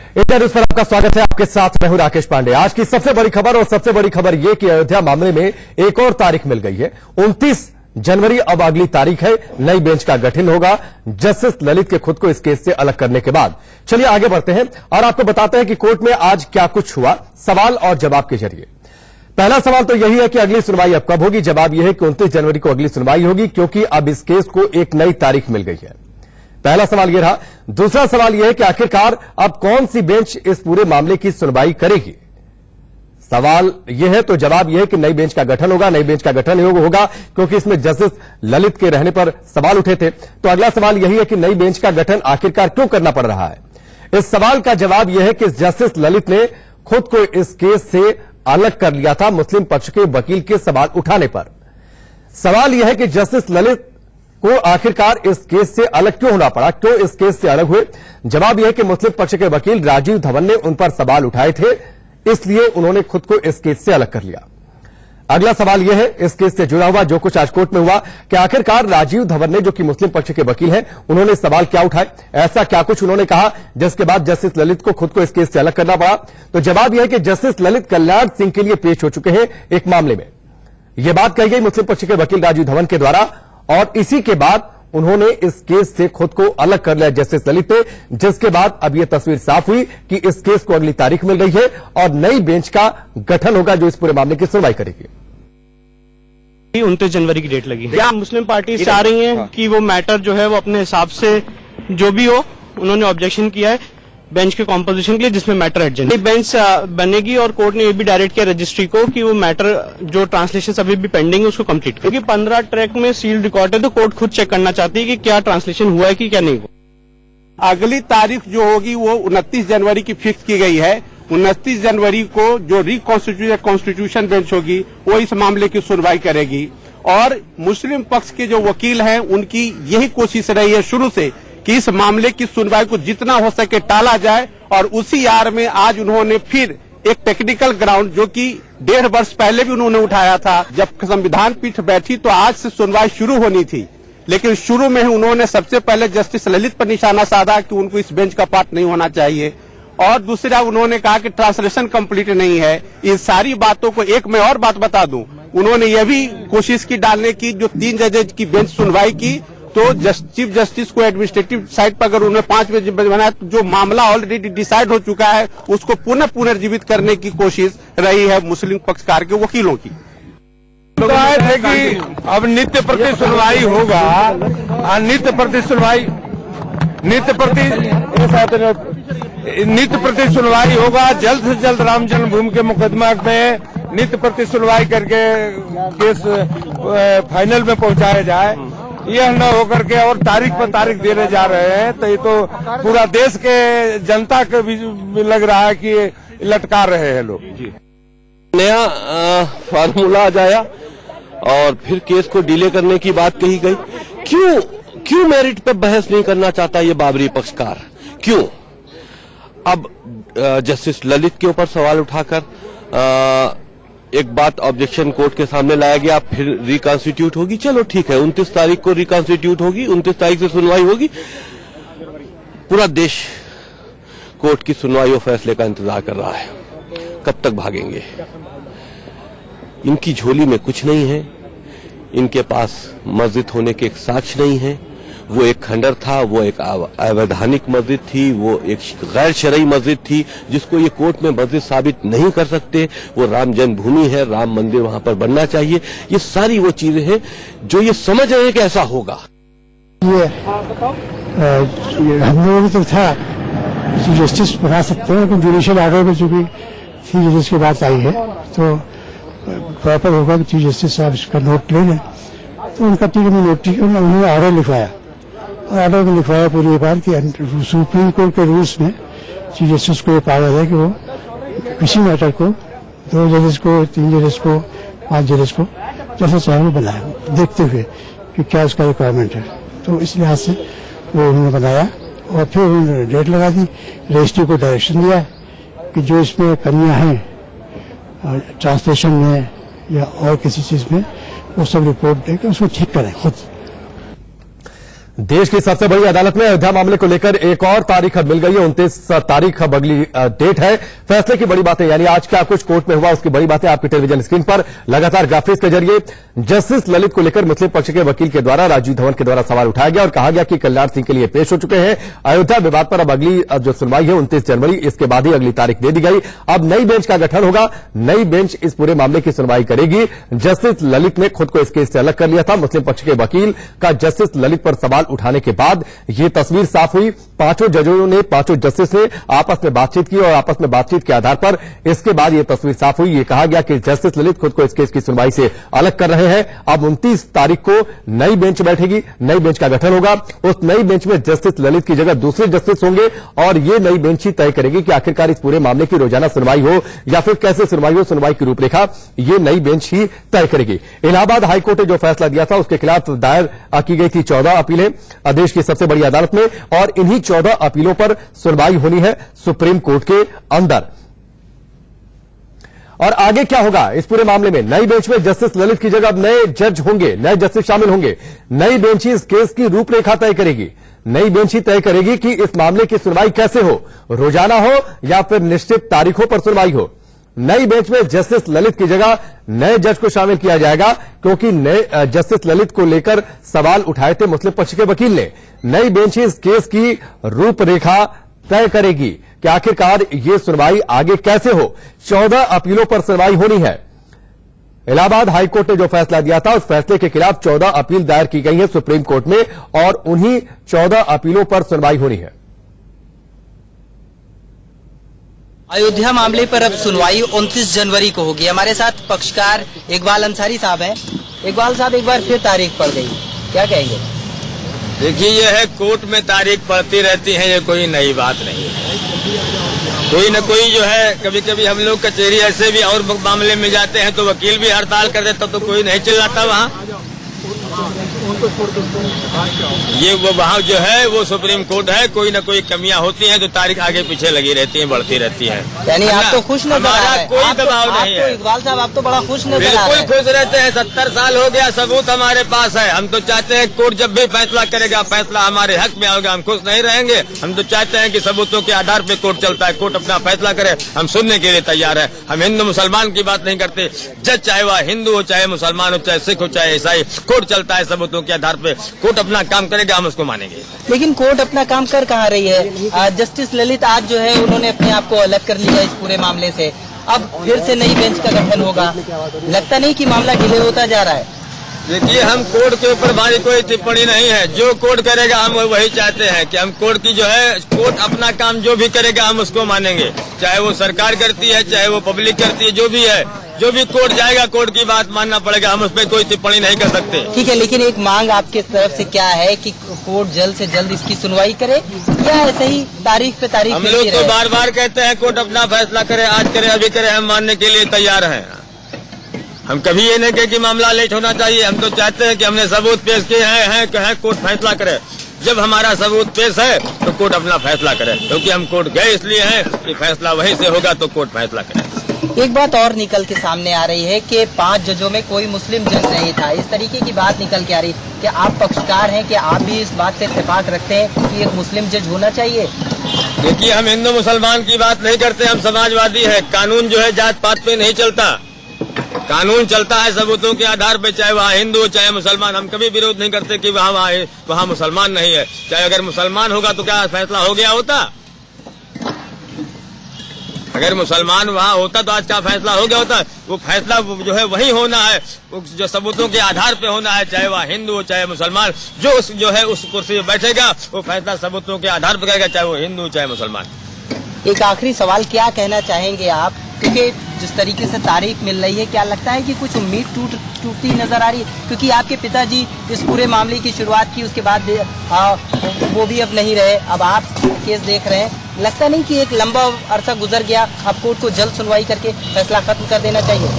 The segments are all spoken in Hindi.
इंडिया न्यूज पर आपका स्वागत है। आपके साथ मैं हूं राकेश पांडे। आज की सबसे बड़ी खबर और सबसे बड़ी खबर यह कि अयोध्या मामले में एक और तारीख मिल गई है। 29 जनवरी अब अगली तारीख है। नई बेंच का गठन होगा जस्टिस ललित के खुद को इस केस से अलग करने के बाद। चलिए आगे बढ़ते हैं और आपको बताते हैं कि कोर्ट में आज क्या कुछ हुआ, सवाल और जवाब के जरिए। पहला सवाल तो यही है कि अगली सुनवाई अब कब होगी। जवाब यह है कि 29 जनवरी को अगली सुनवाई होगी, क्योंकि अब इस केस को एक नई तारीख मिल गई है। पहला सवाल यह रहा। दूसरा सवाल यह है कि आखिरकार अब कौन सी बेंच इस पूरे मामले की सुनवाई करेगी। सवाल यह है तो जवाब यह है कि नई बेंच का गठन होगा। नई बेंच का गठन होगा क्योंकि इसमें जस्टिस ललित के रहने पर सवाल उठे थे। तो अगला सवाल यही है कि नई बेंच का गठन आखिरकार क्यों करना पड़ रहा है। इस सवाल का जवाब यह है कि जस्टिस ललित ने खुद को इस केस से अलग कर लिया था मुस्लिम पक्ष के वकील के सवाल उठाने पर। सवाल यह है कि जस्टिस ललित को आखिरकार इस केस से अलग क्यों होना पड़ा, क्यों इस केस से अलग हुए। जवाब यह है कि मुस्लिम पक्ष के वकील राजीव धवन ने उन पर सवाल उठाए थे, इसलिए उन्होंने खुद को इस केस से अलग कर लिया। अगला सवाल यह है इस केस से जुड़ा हुआ जो कुछ आज कोर्ट में हुआ कि आखिरकार राजीव धवन ने, जो कि मुस्लिम पक्ष के वकील हैं, उन्होंने सवाल क्या उठाए, ऐसा क्या कुछ उन्होंने कहा जिसके बाद जस्टिस ललित को खुद को इस केस से अलग करना पड़ा। तो जवाब यह है कि जस्टिस ललित कल्याण सिंह के लिए पेश हो चुके हैं एक मामले में। यह बात कही गई मुस्लिम पक्ष के वकील राजीव धवन के द्वारा और इसी के बाद उन्होंने इस केस से खुद को अलग कर लिया जस्टिस ललित ने, जिसके बाद अब यह तस्वीर साफ हुई कि इस केस को अगली तारीख मिल गई है और नई बेंच का गठन होगा जो इस पूरे मामले की सुनवाई करेगी। 29 जनवरी की डेट लगी है। क्या मुस्लिम पार्टी चाह रही हैं कि वो मैटर जो है वो अपने हिसाब से जो भी हो, उन्होंने ऑब्जेक्शन किया है बेंच के कॉम्पोजिशन के लिए जिसमें मैटर एडजेंट बेंच बनेगी और कोर्ट ने ये भी डायरेक्ट किया रजिस्ट्री को कि वो मैटर जो ट्रांसलेशन अभी भी पेंडिंग है उसको कंप्लीट, क्योंकि 15 ट्रैक में सील रिकॉर्ड है तो कोर्ट खुद चेक करना चाहती है कि क्या ट्रांसलेशन हुआ है कि क्या नहीं हुआ। अगली तारीख जो होगी वो 29 जनवरी की फिक्स की गई है। 29 जनवरी को जो कॉन्स्टिट्यूशन बेंच होगी वो इस मामले की सुनवाई करेगी और मुस्लिम पक्ष के जो वकील हैं उनकी यही कोशिश रही है शुरू से कि इस मामले की सुनवाई को जितना हो सके टाला जाए और उसी आड़ में आज उन्होंने फिर एक टेक्निकल ग्राउंड जो कि 1.5 वर्ष पहले भी उन्होंने उठाया था, जब संविधान पीठ बैठी तो आज से सुनवाई शुरू होनी थी, लेकिन शुरू में ही उन्होंने सबसे पहले जस्टिस ललित पर निशाना साधा कि उनको इस बेंच का पार्ट नहीं होना चाहिए और दूसरा उन्होंने कहा कि ट्रांसलेशन कंप्लीट नहीं है। इन सारी बातों को एक मैं और बात बता दूं, उन्होंने यह भी कोशिश की डालने की जो 3 जजेज की बेंच सुनवाई की तो चीफ जस्टिस को एडमिनिस्ट्रेटिव साइड पर अगर उन्होंने 5 जज बनाया तो जो मामला ऑलरेडी डिसाइड हो चुका है उसको पुनर्जीवित करने की कोशिश रही है मुस्लिम पक्षकार के वकीलों की। तो आए थे कि अब नित्य प्रति सुनवाई होगा, नित्य प्रति सुनवाई होगा। जल्द से जल्द राम जन्मभूमि के मुकदमा में नित्य प्रति सुनवाई करके केस फाइनल में पहुंचाया जाए। यह न होकर के और तारीख पर तारीख देने जा रहे हैं तो ये तो पूरा देश के जनता को भी लग रहा है कि लटका रहे हैं लोग। नया फार्मूला आ जाया और फिर केस को डिले करने की बात कही गई। क्यों मेरिट पर बहस नहीं करना चाहता ये बाबरी पक्षकार, क्यों? अब जस्टिस ललित के ऊपर सवाल उठाकर एक बात ऑब्जेक्शन कोर्ट के सामने लाया गया, फिर रिकॉन्स्टिट्यूट होगी। चलो ठीक है, 29 तारीख को रिकॉन्स्टिट्यूट होगी, 29 तारीख से सुनवाई होगी। पूरा देश कोर्ट की सुनवाई और फैसले का इंतजार कर रहा है। कब तक भागेंगे? इनकी झोली में कुछ नहीं है, इनके पास मस्जिद होने के एक साक्ष्य नहीं है। वो एक खंडर था, वो एक अवैधानिक मस्जिद थी, वो एक गैर शरई मस्जिद थी जिसको ये कोर्ट में मस्जिद साबित नहीं कर सकते। वो राम जन्मभूमि है, राम मंदिर वहां पर बनना चाहिए। ये सारी वो चीजें हैं जो ये समझ रहे हैं कि ऐसा होगा। ये हम लोगों तो था जस्टिस बना सकते हैं, लेकिन जुडिशियल आर्डर में चूंकि चीफ जस्टिस की बात आई है तो प्रॉपर होगा कि चीफ जस्टिस साहब इसका नोट ले लें। तो उनका उन्होंने ऑर्डर लिखवाया और ऑर्डर में लिखवाया पूरी बात कि सुप्रीम कोर्ट के रूल्स में चीफ जस्टिस को ये पावर है कि वो किसी मैटर को 2 जजेस को, 3 जजेस को, 5 जजेस को जैसा चाहे वो बनाए, देखते हुए कि क्या उसका रिक्वायरमेंट है। तो इस लिहाज से वो उन्होंने बनाया और फिर उन्होंने डेट लगा दी, रजिस्ट्री को डायरेक्शन दिया कि जो इसमें कमियां हैं ट्रांसलेशन में या और किसी चीज में वो सब रिपोर्ट देकर उसको ठीक करें खुद। देश की सबसे बड़ी अदालत में अयोध्या मामले को लेकर एक और तारीख अब मिल गई है। 29 तारीख अब अगली डेट है। फैसले की बड़ी बातें यानी आज क्या कुछ कोर्ट में हुआ उसकी बड़ी बातें आपकी टेलीविजन स्क्रीन पर लगातार ग्राफिक्स के जरिए। जस्टिस ललित को लेकर मुस्लिम पक्ष के वकील के द्वारा राजीव धवन के द्वारा सवाल उठाया गया और कहा गया कि कल्याण सिंह के लिए पेश हो चुके हैं। अयोध्या विवाद पर अब अगली जो सुनवाई है 29 जनवरी, इसके बाद ही अगली तारीख दे दी गई। अब नई बेंच का गठन होगा, नई बेंच इस पूरे मामले की सुनवाई करेगी। जस्टिस ललित ने खुद को इस केस से अलग कर लिया था। मुस्लिम पक्ष के वकील का जस्टिस ललित पर सवाल उठाने के बाद ये तस्वीर साफ हुई। पांचों जजों ने, पांचों जस्टिस ने आपस में बातचीत की और आपस में बातचीत के आधार पर इसके बाद ये तस्वीर साफ हुई। ये कहा गया कि जस्टिस ललित खुद को इस केस की सुनवाई से अलग कर रहे हैं। अब 29 तारीख को नई बेंच बैठेगी, नई बेंच का गठन होगा। उस नई बेंच में जस्टिस ललित की जगह दूसरे जस्टिस होंगे और ये नई बेंच ही तय करेगी कि आखिरकार इस पूरे मामले की रोजाना सुनवाई हो या फिर कैसे सुनवाई हो। सुनवाई की रूपरेखा ये नई बेंच ही तय करेगी। इलाहाबाद हाईकोर्ट ने जो फैसला दिया था उसके खिलाफ दायर की गई थी 14 अपीलें देश की सबसे बड़ी अदालत में और इन्हीं 14 अपीलों पर सुनवाई होनी है सुप्रीम कोर्ट के अंदर। और आगे क्या होगा इस पूरे मामले में? नई बेंच में जस्टिस ललित की जगह अब नए जज होंगे, नए जस्टिस शामिल होंगे। नई बेंच ही इस केस की रूपरेखा तय करेगी। नई बेंच ही तय करेगी कि इस मामले की सुनवाई कैसे हो, रोजाना हो या फिर निश्चित तारीखों पर सुनवाई हो। नई बेंच में जस्टिस ललित की जगह नए जज को शामिल किया जाएगा क्योंकि नए जस्टिस ललित को लेकर सवाल उठाए थे मुस्लिम पक्ष के वकील ने। नई बेंच इस केस की रूपरेखा तय करेगी कि आखिरकार ये सुनवाई आगे कैसे हो। 14 अपीलों पर सुनवाई होनी है। इलाहाबाद हाईकोर्ट ने जो फैसला दिया था उस फैसले के खिलाफ 14 अपील दायर की गई है सुप्रीम कोर्ट में और उन्हीं 14 अपीलों पर सुनवाई होनी है। अयोध्या मामले पर अब सुनवाई 29 जनवरी को होगी। हमारे साथ पक्षकार इकबाल अंसारी साहब हैं। इकबाल साहब, एक बार फिर तारीख पड़ गई, क्या कहेंगे? देखिए, ये है कोर्ट में तारीख पड़ती रहती है, ये कोई नई बात नहीं है। कोई न कोई जो है, कभी कभी हम लोग कचहरी ऐसे भी और मामले में जाते हैं तो वकील भी हड़ताल कर देता तो कोई नहीं चिल्लाता वहाँ। ये वो वहाँ जो है वो सुप्रीम कोर्ट है, कोई न कोई कमियां होती हैं तो तारीख आगे पीछे लगी रहती है, बढ़ती रहती है। यानी आप तो खुश नजर आ रहे हैं। कोई दबाव नहीं है। इकबाल साहब, आप तो बड़ा खुश नजर आ रहे हैं। बिल्कुल खुश रहते हैं। 70 साल हो गया, सबूत हमारे पास है। हम तो चाहते हैं कोर्ट जब भी फैसला करेगा, फैसला हमारे हक में होगा, हम खुश नहीं रहेंगे। हम तो चाहते हैं कि सबूतों के आधार पर कोर्ट चलता है, कोर्ट अपना फैसला करे, हम सुनने के लिए तैयार है। हम हिंदू मुसलमान की बात नहीं करते। जज चाहे वह हिंदू हो, चाहे मुसलमान हो, चाहे सिख हो, चाहे ईसाई, कोर्ट चलता है सबूतों के आधार पे। कोर्ट अपना काम करेगा, हम उसको मानेंगे। लेकिन कोर्ट अपना काम कर कहाँ रही है? जस्टिस ललित आज जो है उन्होंने अपने आप को अलग कर लिया इस पूरे मामले से। अब फिर से नई बेंच का गठन होगा। लगता नहीं कि मामला डिले होता जा रहा है? देखिए, हम कोर्ट के ऊपर हमारी कोई टिप्पणी नहीं है। जो कोर्ट करेगा हम वही चाहते हैं कि हम कोर्ट की जो है, कोर्ट अपना काम जो भी करेगा हम उसको मानेंगे। चाहे वो सरकार करती है, चाहे वो पब्लिक करती है, जो भी है, जो भी कोर्ट जाएगा कोर्ट की बात मानना पड़ेगा। हम उस पर कोई टिप्पणी नहीं कर सकते। ठीक है, लेकिन एक मांग आपके तरफ से क्या है कि कोर्ट जल्द से जल्द इसकी सुनवाई करे या ऐसे ही तारीख पे तारीख? हम लोग तो बार बार कहते हैं कोर्ट अपना फैसला करे, आज करे, अभी करे, हम मानने के लिए तैयार हैं। हम कभी ये नहीं कहे कि मामला लेट होना चाहिए। हम तो चाहते हैं कि हमने सबूत पेश किए हैं, कहे कोर्ट फैसला करे। जब हमारा सबूत पेश है तो कोर्ट अपना फैसला करे, क्योंकि हम कोर्ट गए इसलिए हैं कि फैसला वहीं से होगा तो कोर्ट फैसला करे। एक बात और निकल के सामने आ रही है कि 5 जजों में कोई मुस्लिम जज नहीं था। इस तरीके की बात निकल के आ रही है कि आप पक्षकार हैं, कि आप भी इस बात से इत्तेफाक रखते हैं कि एक मुस्लिम जज होना चाहिए? देखिए, हम हिंदू मुसलमान की बात नहीं करते, हम समाजवादी है। कानून जो है जात पात पे नहीं चलता, कानून चलता है सबूतों के आधार पे। चाहे वहाँ हिंदू हो चाहे मुसलमान, हम कभी विरोध नहीं करते कि वहाँ मुसलमान नहीं है। चाहे अगर मुसलमान होगा तो क्या फैसला हो गया होता? अगर मुसलमान वहाँ होता तो आज का फैसला हो गया होता। वो फैसला जो है वही होना है, जो सबूतों के आधार पे होना है। चाहे वह हिंदू हो चाहे मुसलमान, जो है उस कुर्सी पे बैठेगा वो फैसला सबूतों के आधार पर करेगा, चाहे वो हिंदू हो चाहे मुसलमान। एक आखिरी सवाल, क्या कहना चाहेंगे आप? क्योंकि जिस तरीके से तारीख मिल रही है, क्या लगता है कि कुछ उम्मीद टूटती नजर आ रही है? क्योंकि आपके पिताजी इस पूरे मामले की शुरुआत की, उसके बाद वो भी अब नहीं रहे, अब आप केस देख रहे हैं। लगता नहीं कि एक लंबा अरसा गुजर गया, अब कोर्ट को जल्द सुनवाई करके फैसला खत्म कर देना चाहिए?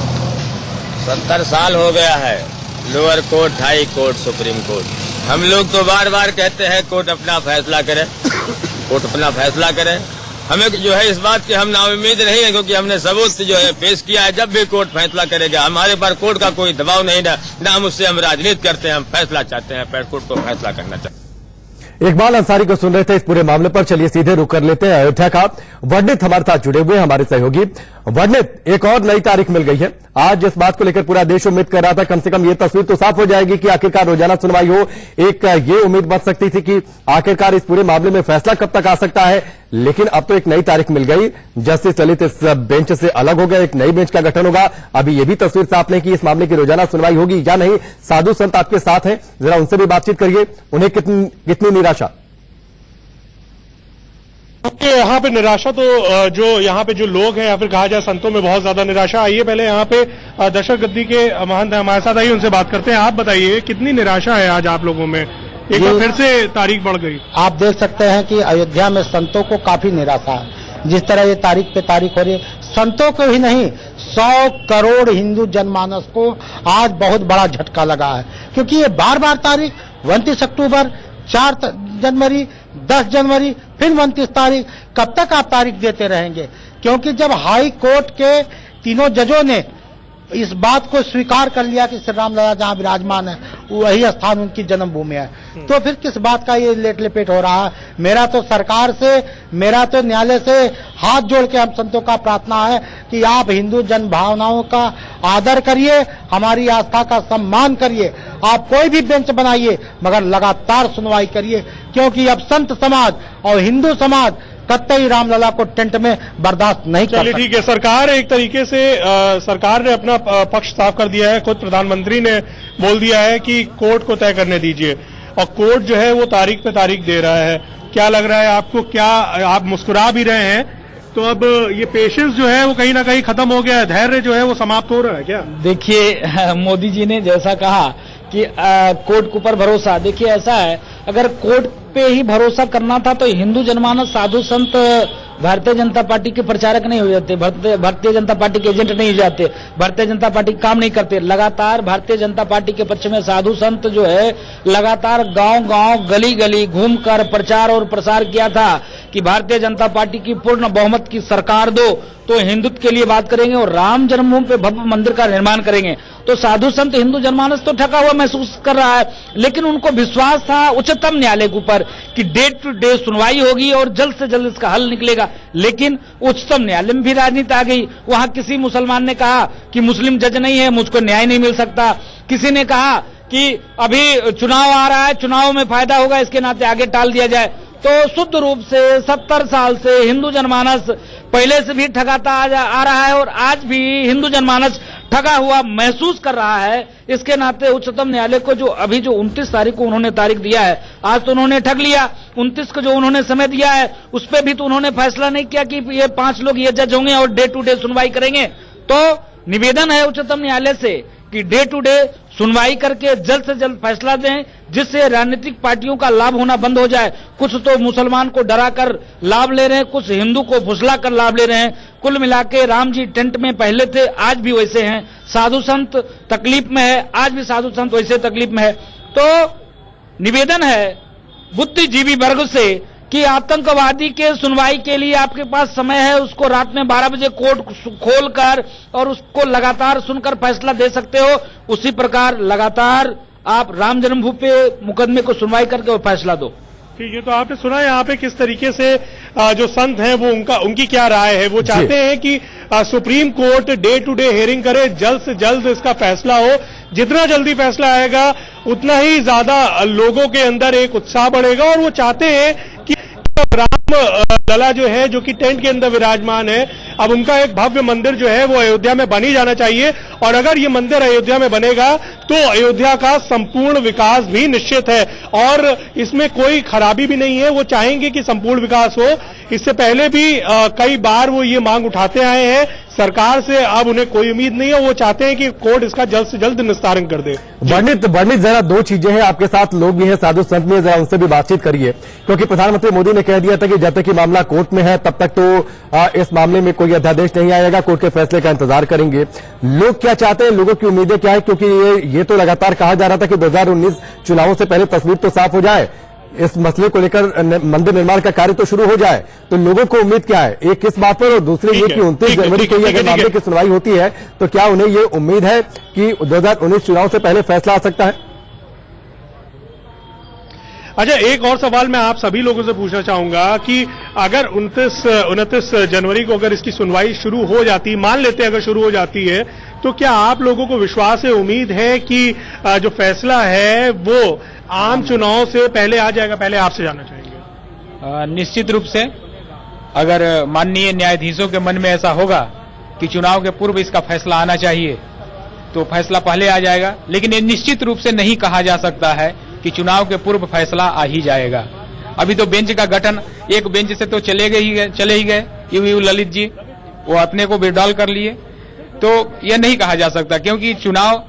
70 साल हो गया है। Lower court, high court, supreme court, हम लोग तो बार बार कहते हैं कोर्ट अपना फैसला करे, कोर्ट अपना फैसला करे। हमें जो है इस बात की हम नाउम्मीद नहीं है, क्योंकि हमने सबूत जो है पेश किया है। जब भी कोर्ट फैसला करेगा, हमारे पर कोर्ट का कोई दबाव नहीं, ना हम उससे हम राजनीति करते हैं। हम फैसला चाहते हैं, कोर्ट को फैसला करना चाहते हैं। इकबाल अंसारी को सुन रहे थे इस पूरे मामले पर। चलिए सीधे रुक कर लेते हैं अयोध्या का। वर्णित हमारे साथ जुड़े हुए हमारे सहयोगी। वर्णित, एक और नई तारीख मिल गई है। आज इस बात को लेकर पूरा देश उम्मीद कर रहा था, कम से कम ये तस्वीर तो साफ हो जाएगी कि आखिरकार रोजाना सुनवाई हो। एक ये उम्मीद बन सकती थी कि आखिरकार इस पूरे मामले में फैसला कब तक आ सकता है, लेकिन अब तो एक नई तारीख मिल गई। जस्टिस ललित इस बेंच से अलग हो गए, एक नई बेंच का गठन होगा। अभी ये भी तस्वीर साफ नहीं कि इस मामले की रोजाना सुनवाई होगी या नहीं। साधु संत आपके साथ हैं, जरा उनसे भी बातचीत करिए। उन्हें कितनी निराशा? यहाँ पे निराशा तो जो यहाँ पे जो लोग हैं या फिर कहा जाए संतों में बहुत ज्यादा निराशा। आइए पहले यहाँ पे दशरथ गद्दी के महंत हमारे साथ, आइए उनसे बात करते हैं। आप बताइए कितनी निराशा है आज आप लोगों में, एक बार फिर से तारीख बढ़ गई। आप देख सकते हैं कि अयोध्या में संतों को काफी निराशा है। जिस तरह ये तारीख पे तारीख हो रही है, संतों को ही नहीं 100 करोड़ हिंदू जनमानस को आज बहुत बड़ा झटका लगा है। क्योंकि ये बार बार तारीख 29 अक्टूबर, 4 जनवरी, 10 जनवरी, फिर 29 तारीख, कब तक आप तारीख देते रहेंगे? क्योंकि जब हाई कोर्ट के तीनों जजों ने इस बात को स्वीकार कर लिया कि श्री राम लला जहां विराजमान है वही स्थान उनकी जन्मभूमि है, तो फिर किस बात का ये लेट लपेट हो रहा है? मेरा तो सरकार से, मेरा तो न्यायालय से हाथ जोड़ के हम संतों का प्रार्थना है कि आप हिंदू जन भावनाओं का आदर करिए, हमारी आस्था का सम्मान करिए। आप कोई भी बेंच बनाइए मगर लगातार सुनवाई करिए, क्योंकि अब संत समाज और हिंदू समाज कतई रामलला को टेंट में बर्दाश्त नहीं कर सकती। चलिए ठीक है, सरकार एक तरीके से सरकार ने अपना पक्ष साफ कर दिया है। खुद प्रधानमंत्री ने बोल दिया है कि कोर्ट को तय करने दीजिए, और कोर्ट जो है वो तारीख पे तारीख दे रहा है। क्या लग रहा है आपको? क्या आप मुस्कुरा भी रहे हैं, तो अब ये पेशेंस जो है वो कहीं ना कहीं खत्म हो गया है, धैर्य जो है वो समाप्त हो रहा है क्या? देखिए, मोदी जी ने जैसा कहा कि कोर्ट के ऊपर भरोसा, देखिए ऐसा है, अगर कोर्ट पे ही भरोसा करना था तो हिंदू जनमानस, साधु संत भारतीय जनता पार्टी के प्रचारक नहीं हो जाते, भारतीय जनता पार्टी के एजेंट नहीं हो जाते, भारतीय जनता पार्टी काम नहीं करते। लगातार भारतीय जनता पार्टी के पक्ष में साधु संत जो है लगातार गांव-गांव, गली-गली घूमकर प्रचार और प्रसार किया था कि भारतीय जनता पार्टी की पूर्ण बहुमत की सरकार दो तो हिंदुत्व के लिए बात करेंगे और राम जन्मभूमि पे भव्य मंदिर का निर्माण करेंगे। तो साधु संत, हिंदू जनमानस तो ठगा हुआ महसूस कर रहा है, लेकिन उनको विश्वास था उच्चतम न्यायालय के ऊपर कि डे टू डे सुनवाई होगी और जल्द से जल्द इसका हल निकलेगा। लेकिन उच्चतम न्यायालय में भी राजनीति आ गई। वहां किसी मुसलमान ने कहा कि मुस्लिम जज नहीं है, मुझको न्याय नहीं मिल सकता। किसी ने कहा कि अभी चुनाव आ रहा है, चुनाव में फायदा होगा, इसके नाते आगे टाल दिया जाए। तो शुद्ध रूप से 70 साल से हिंदू जनमानस पहले से भी ठगाता आ रहा है और आज भी हिंदू जनमानस ठगा हुआ महसूस कर रहा है। इसके नाते उच्चतम न्यायालय को जो 29 तारीख को उन्होंने तारीख दिया है, आज तो उन्होंने ठग लिया। 29 को जो उन्होंने समय दिया है उस पर भी तो उन्होंने फैसला नहीं किया कि ये 5 लोग ये जज होंगे और डे टू डे सुनवाई करेंगे। तो निवेदन है उच्चतम न्यायालय से कि डे टू डे सुनवाई करके जल्द से जल्द फैसला दें, जिससे राजनीतिक पार्टियों का लाभ होना बंद हो जाए। कुछ तो मुसलमान को डराकर लाभ ले रहे हैं, कुछ हिंदू को फुसलाकर लाभ ले रहे हैं। कुल मिला के राम जी टेंट में पहले थे, आज भी वैसे हैं। साधु संत तकलीफ में है, आज भी साधु संत वैसे तकलीफ में है। तो निवेदन है बुद्धिजीवी वर्ग से कि आतंकवादी के सुनवाई के लिए आपके पास समय है, उसको रात में 12 बजे कोर्ट खोलकर और उसको लगातार सुनकर फैसला दे सकते हो। उसी प्रकार लगातार आप राम जन्मभूमि पे मुकदमे को सुनवाई करके और फैसला दो। ठीक है, तो आपने सुना यहाँ पे किस तरीके से जो संत हैं वो उनकी क्या राय है। वो चाहते हैं कि supreme court day to day hearing करे, जल्द से जल्द इसका फैसला हो। जितना जल्दी फैसला आएगा उतना ही ज्यादा लोगों के अंदर एक उत्साह बढ़ेगा, और वो चाहते हैं कि राम लला जो है, जो कि टेंट के अंदर विराजमान है, अब उनका एक भव्य मंदिर जो है वो अयोध्या में बन ही जाना चाहिए। और अगर ये मंदिर अयोध्या में बनेगा तो अयोध्या का संपूर्ण विकास भी निश्चित है, और इसमें कोई खराबी भी नहीं है। वो चाहेंगे कि संपूर्ण विकास हो। इससे पहले भी कई बार वो ये मांग उठाते आए हैं सरकार से, अब उन्हें कोई उम्मीद नहीं है। वो चाहते हैं कि कोर्ट इसका जल्द से जल्द निस्तारण कर दे। वर्णित जरा 2 चीजें हैं, आपके साथ लोग भी हैं, साधु संत भी हैं, जरा उनसे भी बातचीत करिए। क्योंकि प्रधानमंत्री मोदी ने कह दिया था कि जब तक कि मामला कोर्ट में है तब तक तो इस मामले में कोई अध्यादेश नहीं आएगा, कोर्ट के फैसले का इंतजार करेंगे। लोग क्या चाहते हैं, लोगों की उम्मीदें क्या है? क्योंकि ये तो लगातार कहा जा रहा था कि 2019 चुनावों से पहले तस्वीर तो साफ हो जाए, इस मसले को लेकर मंदिर निर्माण का कार्य तो शुरू हो जाए। तो लोगों को उम्मीद क्या है, एक किस बात पर, और दूसरी ये कि 29 जनवरी को अगर मामले की सुनवाई होती है तो क्या उन्हें ये उम्मीद है कि 2019 चुनाव से पहले फैसला आ सकता है? अच्छा, एक और सवाल मैं आप सभी लोगों से पूछना चाहूंगा कि अगर 29 जनवरी को अगर इसकी सुनवाई शुरू हो जाती, मान लेते हैं अगर शुरू हो जाती है, तो क्या आप लोगों को विश्वास है, उम्मीद है कि जो फैसला है वो आम चुनाव से पहले आ जाएगा? पहले आपसे जानना चाहेंगे। निश्चित रूप से अगर माननीय न्यायाधीशों के मन में ऐसा होगा कि चुनाव के पूर्व इसका फैसला आना चाहिए तो फैसला पहले आ जाएगा, लेकिन ये निश्चित रूप से नहीं कहा जा सकता है कि चुनाव के पूर्व फैसला आ ही जाएगा। अभी तो बेंच का गठन, एक बेंच से तो चले ही गए यू ललित जी, वो अपने को विड्रॉल कर लिए, तो यह नहीं कहा जा सकता क्योंकि चुनाव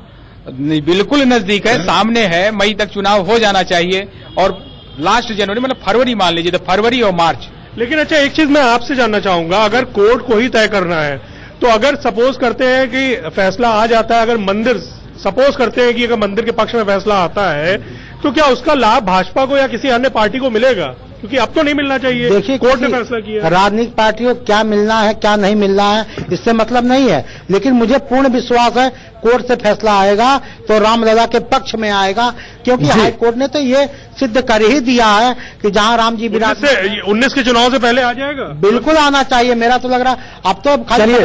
बिल्कुल नजदीक है, सामने है, मई तक चुनाव हो जाना चाहिए और लास्ट जनवरी मतलब फरवरी मान लीजिए, तो फरवरी और मार्च। लेकिन अच्छा, एक चीज मैं आपसे जानना चाहूंगा, अगर कोर्ट को ही तय करना है तो अगर सपोज करते हैं कि फैसला आ जाता है, अगर सपोज करते हैं कि अगर मंदिर के पक्ष में फैसला आता है, तो क्या उसका लाभ भाजपा को या किसी अन्य पार्टी को मिलेगा? क्योंकि अब तो नहीं मिलना चाहिए, देखिए कोर्ट ने फैसला किया। राजनीतिक पार्टियों को क्या मिलना है क्या नहीं मिलना है इससे मतलब नहीं है, लेकिन मुझे पूर्ण विश्वास है कोर्ट से फैसला आएगा तो रामलला के पक्ष में आएगा, क्योंकि हाई कोर्ट ने तो ये सिद्ध कर ही दिया है कि जहां राम जी विराज 19 के चुनाव से पहले आ जाएगा, बिल्कुल आना चाहिए। मेरा तो लग रहा अब तो चलिए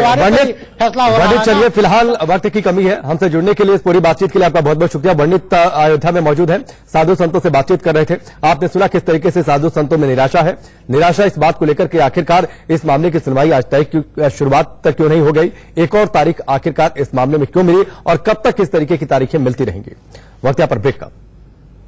फैसला हो रहा है। चलिए, फिलहाल वक्त की कमी है। हमसे जुड़ने के लिए, इस पूरी बातचीत के लिए आपका बहुत बहुत शुक्रिया। पंडित अयोध्या में मौजूद है, साधु संतों से बातचीत कर रहे थे। आपने सुना किस तरीके से साधु संतों में निराशा है। निराशा इस बात को लेकर के आखिरकार इस मामले की सुनवाई आज तय शुरुआत तक क्यों नहीं हो गई, एक और तारीख आखिरकार इस मामले में क्यों मिली और कब तक इस तरीके की तारीखें मिलती रहेंगी। वक्त यहां पर ब्रेक का।